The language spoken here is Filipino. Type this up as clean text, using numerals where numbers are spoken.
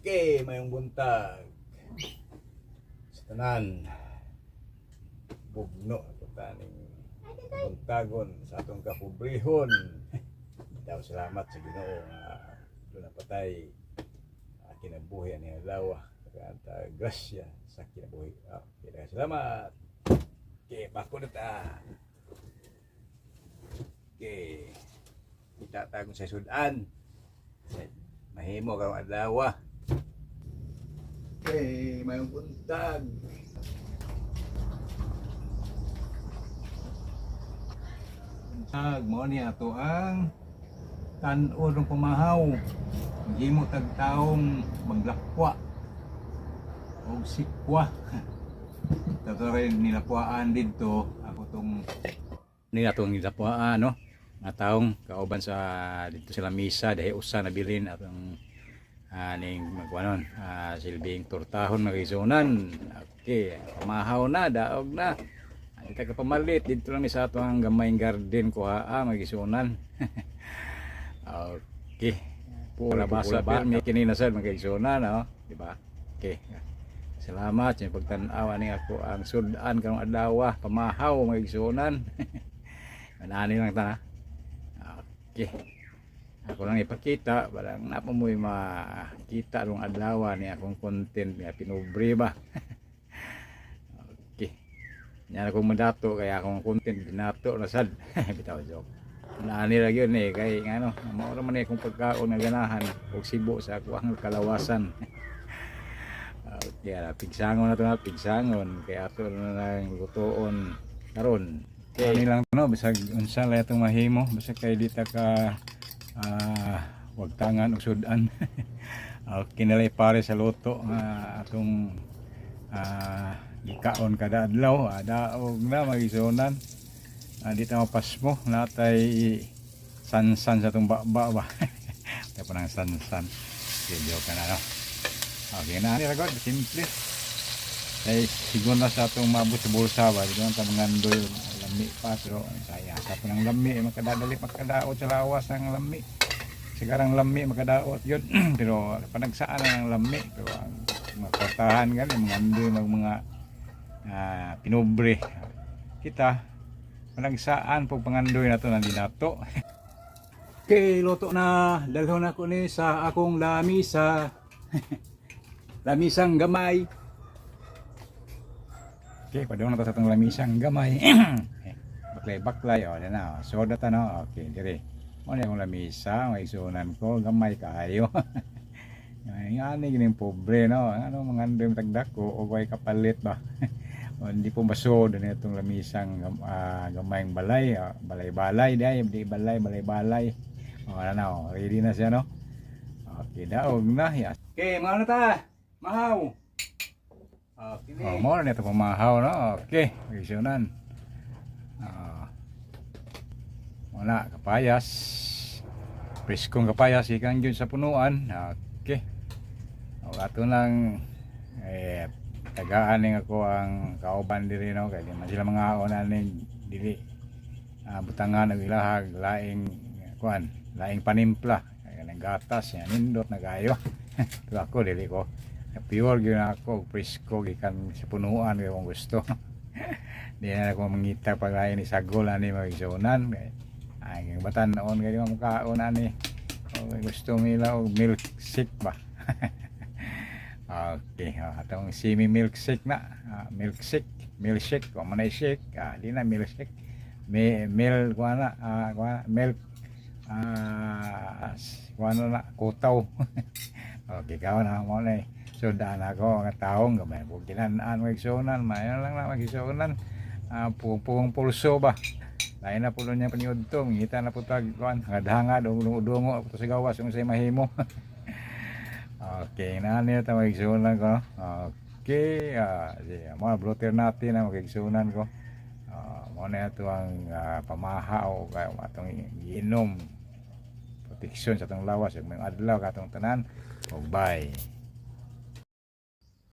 Okay, mayong buntag sa tanan bugno ito taning buntagon sa atong kapobrehon. Daw salamat sa Ginoo nga doon na patay kinabuhi ni Lawa kanta grasya sa kinabuhi. Okay, salamat. Okay, bako na ta. Okay, kita tagong sa sudan. Mahimo karong adlaw. Okay, mayong buntag. Mo ni ato ang tan-o ng pumahaw. Mahimo tag taong maglakwa o sikwa. Tato rin nilapuaan dito ako tong nilapuaan no. Nga taong kauban sa dito sa lamisa dahil usa na bilin atong ning magwanon silbing turtahon magisunan. Okay, pamahaw na daog na. Dito ka pamalit dito lang ni sa ato ang gamayng garden ko magisunan. Okay. Pula basa ba mi kini nasad magisunan no, di ba? Okay. Salamat sa pagtan-aw ni ako ang sudan karong adlaw pamahaw magisunan. Manani lang ta. Okay. Ako lang ipakita, parang napamoy makita rong adlaw ni akong content nga pinobre ba. Okay. Nya akong madato kaya akong content binato na sad. Bitaw joke. Naani ra gyud ni kay ngano, mao ra man akong pagkaon nga ganahan og sibo sa ako ang kalawasan. Okay, pigsangon na to na pigsangon kay ato na lang lutoon karon. Okay, lang no bisag unsa la itong mahimo basta kay dita ka wag tangan og sudan. Okay, nalay pare sa luto atong gikaon kada adlaw daog na magisunan. Dito mapas mo natay sansan sa itong baba ba. Tayo po ng sansan video ka na no. Okay na nilagod simple ay siguro na sa itong mabot sa bulsa ba dito ang tamangandoy lami pa pero saya sa po ng lami makadadali makadaot sa lawas ng lami sigarang lami makadaot yun. Pero panagsaan na ng lami pero ang mga kortahan gan yung mangandoy mga pinobre kita panagsaan pag pangandoy na to nandito nato. Okay, luto na dalhon ako ni sa akong lamisa. Lamisang gamay. Okay, padung na to sa itong lamisang gamay. Baklay o na soda ta no. Okay, dire mo na akong lamisa maisunan ko gamay kaayo. Nga ni gining pobre no ano mangandoy tagdako o way kapalit ba. Hindi po masod na itong lamisang gamayng balay, balay-balay dahil di balay-balay. Ano na, ready na siya no? Okay, daog na. Yes. Okay, mga ta, mahaw. Okay, mo na ito pamahaw no? Okay, magisunan. Wala, kapayas. Preskong kapayas, ikan yun sa punuan. Okay. Ato lang, tagaan ning ako ang kauban diri no kay di man sila mga onan ning dili butangan og ilahag laing kuan laing panimpla kay nang gatas yan nindot na gayo. Pero ako dili ko pure gyud ako presko gikan sa punuan kay kung gusto. Di na ako mangita pag lain ni sagol ani magisunan kay ang batan noon kay mo kaon ani gusto nila og milkshake ba. Okay, atong semi milkshake na milkshake ko man shake di na milkshake milk kuana milk kuana na kutaw. Okay, kaon na mo na sudan ako nga taong gamay bug kinaan magsunan mayon lang na magsunan pung pulso ba lain na pulo niya paniudto ngita na putag kuan hangad-hangad dungo sa gawas unsay mahimo. Okay, nani ito magigsunan ko. Okay, mga blotter natin na magigsunan ko. Muna ito ang pamahaw kaya itong inom proteksyon sa itong lawas. May adlaw katong tanan. Bye.